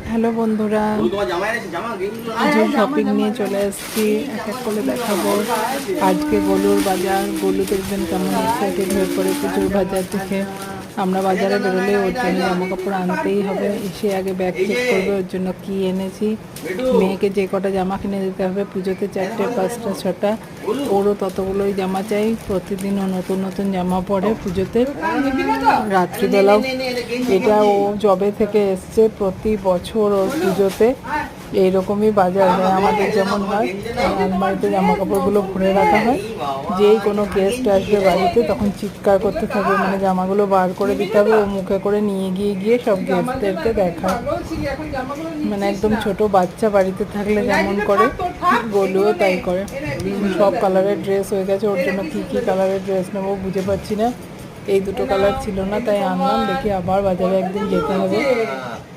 Hello বন্ধুরা, কিছু shopping নিয়ে চলে এসেছি। এক এক করে দেখাবো। আজকে গলুর বাজার। গলু দেখবেন কেমন এক্সাইটেড হয়ে পড়ে পুজোর বাজার দেখে। আমরা বাজারে বেরোলে ওর জন্য জামা কাপড় আনতেই হবে। এসে আগে ব্যাগ চেক করবে ওর জন্য কি এনেছি। মেয়েকে যে কটা জামা কিনে দিতে হবে পুজোতে, 4টে 5টা 6টা, ওরও ততগুলোই জামা চাই। প্রতিদিনও নতুন নতুন জামা পরে পুজোতে। রাত্রিবেলাও এটা ও জবে থেকে এসছে, প্রতি বছর ওর পুজোতে এইরকমই বাজার হয় আমাদের যেমন হয়। আলমারিতে জামা কাপড়গুলো ভরে রাখা হয়। যেই কোনো গেস্ট আসবে বাড়িতে তখন চিৎকার করতে থাকবে, মানে জামাগুলো বার করে দিতে হবে। ও মুখে করে নিয়ে গিয়ে সব গেস্টদেরকে দেখায়। মানে একদম ছোট বাচ্চা বাড়িতে থাকলে যেমন করে, গলুও তাই করে। সব কালারের ড্রেস হয়ে গেছে। ওর জন্য কী কী কালারের ড্রেস নেবো বুঝে পাচ্ছি না। এই দুটো কালার ছিল না, তাই আনলাম। দেখি আবার বাজারে একদিন যেতে হবে।